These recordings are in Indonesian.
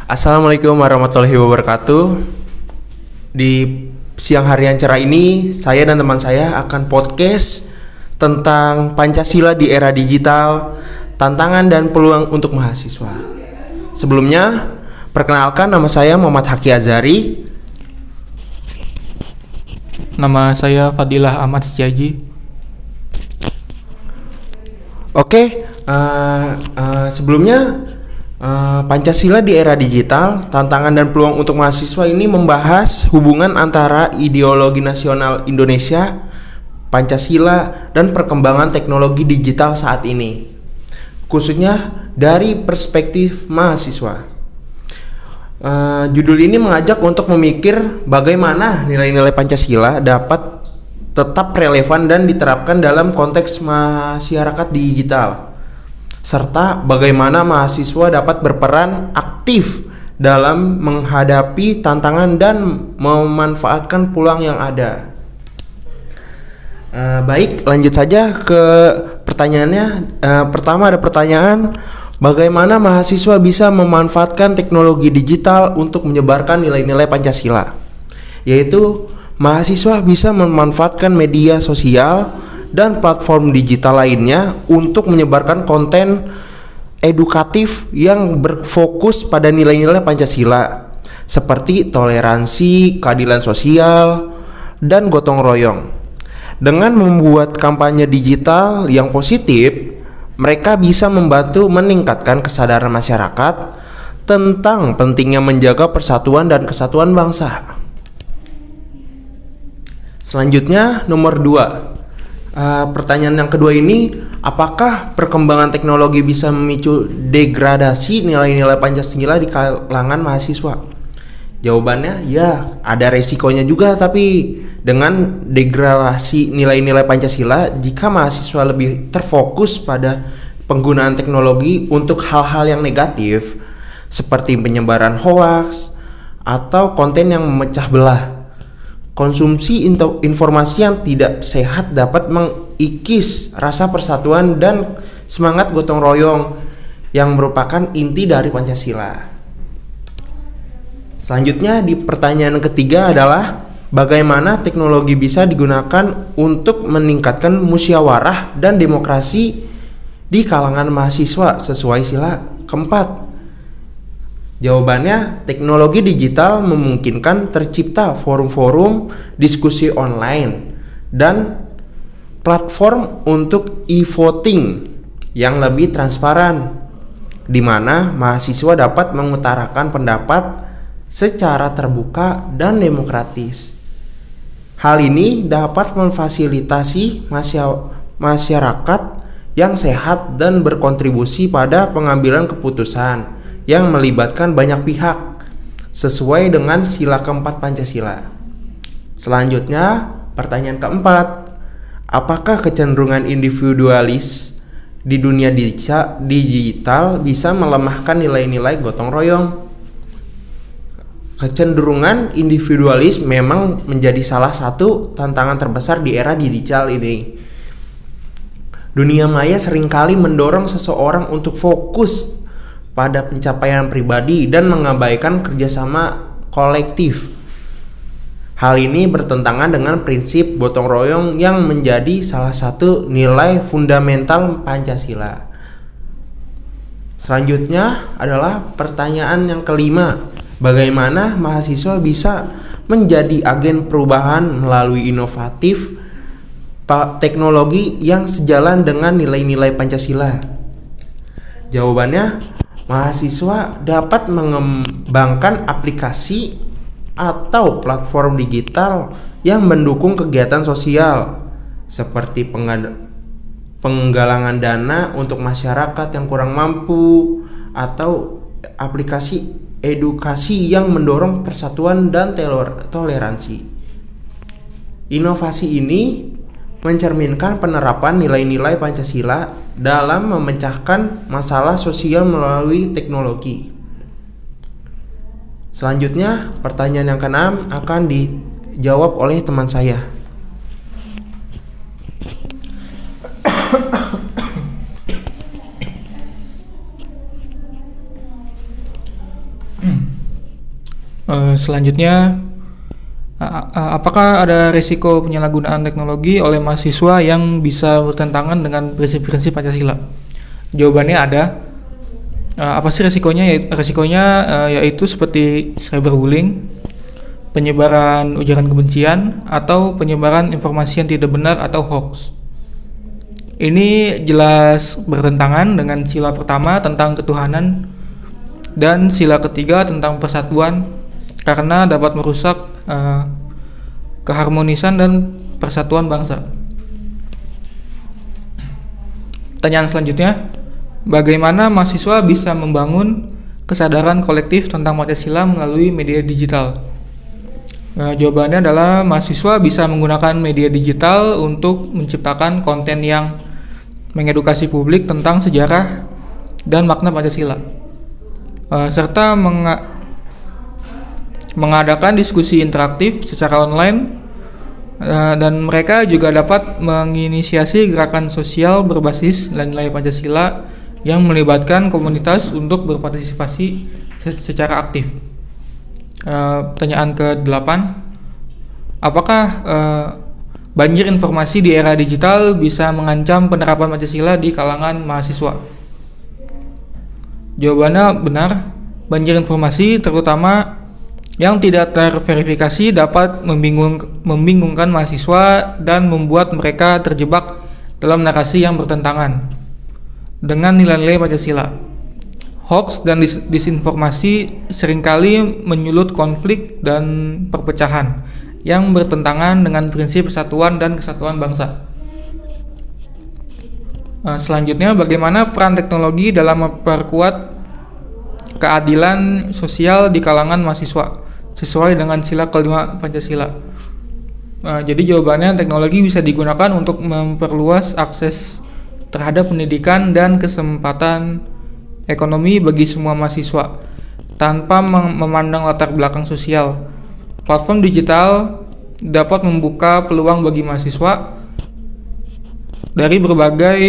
Assalamualaikum warahmatullahi wabarakatuh. Di siang hari yang cerah ini, saya dan teman saya akan podcast tentang Pancasila di era digital, tantangan dan peluang untuk mahasiswa. Sebelumnya, perkenalkan, nama saya Muhammad Haki Azari. Nama saya Fadilah Ahmad Setiaji. Oke, sebelumnya Pancasila di era digital, tantangan dan peluang untuk mahasiswa ini membahas hubungan antara ideologi nasional Indonesia, Pancasila, dan perkembangan teknologi digital saat ini, khususnya dari perspektif mahasiswa. Judul ini mengajak untuk memikir bagaimana nilai-nilai Pancasila dapat tetap relevan dan diterapkan dalam konteks masyarakat digital, serta bagaimana mahasiswa dapat berperan aktif dalam menghadapi tantangan dan memanfaatkan peluang yang ada. Baik, lanjut saja ke pertanyaannya. Pertama ada pertanyaan, bagaimana mahasiswa bisa memanfaatkan teknologi digital untuk menyebarkan nilai-nilai Pancasila? Yaitu, mahasiswa bisa memanfaatkan media sosial dan platform digital lainnya untuk menyebarkan konten edukatif yang berfokus pada nilai-nilai Pancasila seperti toleransi, keadilan sosial, dan gotong royong. Dengan membuat kampanye digital yang positif, mereka bisa membantu meningkatkan kesadaran masyarakat tentang pentingnya menjaga persatuan dan kesatuan bangsa. Selanjutnya, nomor 2. Pertanyaan yang kedua ini, apakah perkembangan teknologi bisa memicu degradasi nilai-nilai Pancasila di kalangan mahasiswa? Jawabannya, ya, ada resikonya juga, tapi dengan degradasi nilai-nilai Pancasila, jika mahasiswa lebih terfokus pada penggunaan teknologi untuk hal-hal yang negatif, seperti penyebaran hoaks atau konten yang memecah belah, konsumsi informasi yang tidak sehat dapat mengikis rasa persatuan dan semangat gotong royong yang merupakan inti dari Pancasila. Selanjutnya di pertanyaan ketiga adalah, bagaimana teknologi bisa digunakan untuk meningkatkan musyawarah dan demokrasi di kalangan mahasiswa sesuai sila keempat? Jawabannya, teknologi digital memungkinkan tercipta forum-forum diskusi online dan platform untuk e-voting yang lebih transparan, di mana mahasiswa dapat mengutarakan pendapat secara terbuka dan demokratis. Hal ini dapat memfasilitasi masyarakat yang sehat dan berkontribusi pada pengambilan keputusan yang melibatkan banyak pihak sesuai dengan sila keempat Pancasila. Selanjutnya, pertanyaan keempat, apakah kecenderungan individualis di dunia digital bisa melemahkan nilai-nilai gotong royong? Kecenderungan individualis memang menjadi salah satu tantangan terbesar di era digital ini. Dunia maya seringkali mendorong seseorang untuk fokus pada pencapaian pribadi dan mengabaikan kerjasama kolektif. Hal ini bertentangan dengan prinsip gotong royong yang menjadi salah satu nilai fundamental Pancasila. Selanjutnya adalah pertanyaan yang kelima, bagaimana mahasiswa bisa menjadi agen perubahan melalui inovatif teknologi yang sejalan dengan nilai-nilai Pancasila? Jawabannya, mahasiswa dapat mengembangkan aplikasi atau platform digital yang mendukung kegiatan sosial seperti penggalangan dana untuk masyarakat yang kurang mampu atau aplikasi edukasi yang mendorong persatuan dan toleransi. Inovasi ini mencerminkan penerapan nilai-nilai Pancasila dalam memecahkan masalah sosial melalui teknologi. Selanjutnya, pertanyaan yang keenam akan dijawab oleh teman saya. Selanjutnya, apakah ada risiko penyalahgunaan teknologi oleh mahasiswa yang bisa bertentangan dengan prinsip-prinsip Pancasila? Jawabannya ada. Apa sih risikonya? Risikonya yaitu seperti cyberbullying, penyebaran ujaran kebencian, atau penyebaran informasi yang tidak benar atau hoax. Ini jelas bertentangan dengan sila pertama tentang ketuhanan dan sila ketiga tentang persatuan, karena dapat merusak keharmonisan dan persatuan bangsa. Pertanyaan selanjutnya, bagaimana mahasiswa bisa membangun kesadaran kolektif tentang Pancasila melalui media digital? Jawabannya adalah mahasiswa bisa menggunakan media digital untuk menciptakan konten yang mengedukasi publik tentang sejarah dan makna Pancasila, serta mengadakan diskusi interaktif secara online, dan mereka juga dapat menginisiasi gerakan sosial berbasis nilai Pancasila yang melibatkan komunitas untuk berpartisipasi secara aktif. Pertanyaan ke-8, apakah banjir informasi di era digital bisa mengancam penerapan Pancasila di kalangan mahasiswa? Jawabannya benar. Banjir informasi, terutama yang tidak terverifikasi, dapat membingungkan mahasiswa dan membuat mereka terjebak dalam narasi yang bertentangan dengan nilai-nilai Pancasila. Hoax dan disinformasi seringkali menyulut konflik dan perpecahan yang bertentangan dengan prinsip persatuan dan kesatuan bangsa. Selanjutnya, bagaimana peran teknologi dalam memperkuat keadilan sosial di kalangan mahasiswa sesuai dengan sila kelima Pancasila? Jadi jawabannya, teknologi bisa digunakan untuk memperluas akses terhadap pendidikan dan kesempatan ekonomi bagi semua mahasiswa tanpa memandang latar belakang sosial. Platform digital dapat membuka peluang bagi mahasiswa dari berbagai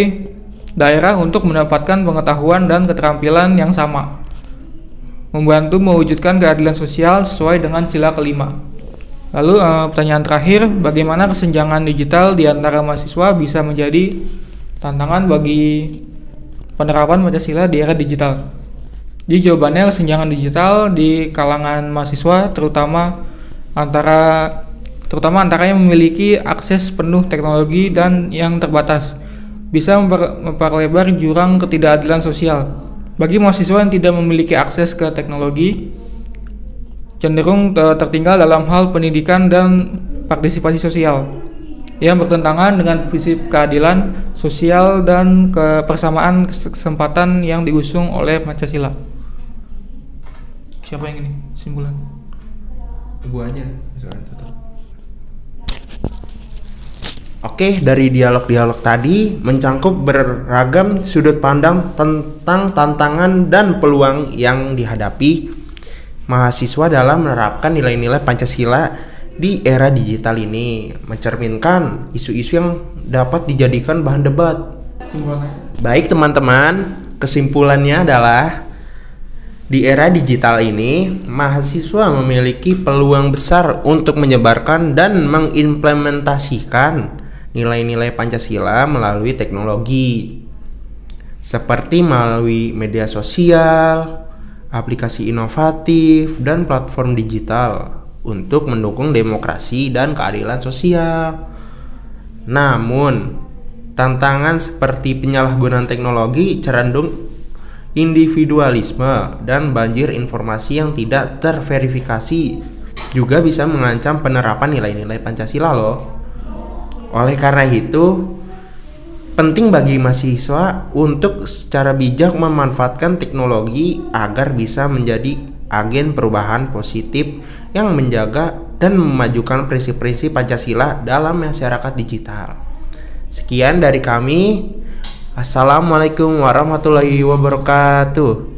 daerah untuk mendapatkan pengetahuan dan keterampilan yang sama, membantu mewujudkan keadilan sosial sesuai dengan sila kelima. Lalu pertanyaan terakhir, bagaimana kesenjangan digital di antara mahasiswa bisa menjadi tantangan bagi penerapan Pancasila di era digital? Jadi jawabannya, kesenjangan digital di kalangan mahasiswa terutama antara yang memiliki akses penuh teknologi dan yang terbatas bisa memperlebar jurang ketidakadilan sosial. Bagi mahasiswa yang tidak memiliki akses ke teknologi, cenderung tertinggal dalam hal pendidikan dan partisipasi sosial yang bertentangan dengan prinsip keadilan sosial dan kebersamaan kesempatan yang diusung oleh Pancasila. Siapa yang ini? Simpulan. Gua aja. Oke, dari dialog-dialog tadi mencangkup beragam sudut pandang tentang tantangan dan peluang yang dihadapi mahasiswa dalam menerapkan nilai-nilai Pancasila di era digital ini, mencerminkan isu-isu yang dapat dijadikan bahan debat. Baik teman-teman, kesimpulannya adalah di era digital ini, mahasiswa memiliki peluang besar untuk menyebarkan dan mengimplementasikan nilai-nilai Pancasila melalui teknologi, seperti melalui media sosial, aplikasi inovatif, dan platform digital untuk mendukung demokrasi dan keadilan sosial. Namun, tantangan seperti penyalahgunaan teknologi, cenderung individualisme, dan banjir informasi yang tidak terverifikasi juga bisa mengancam penerapan nilai-nilai Pancasila loh. Oleh karena itu, penting bagi mahasiswa untuk secara bijak memanfaatkan teknologi agar bisa menjadi agen perubahan positif yang menjaga dan memajukan prinsip-prinsip Pancasila dalam masyarakat digital. Sekian dari kami. Assalamualaikum warahmatullahi wabarakatuh.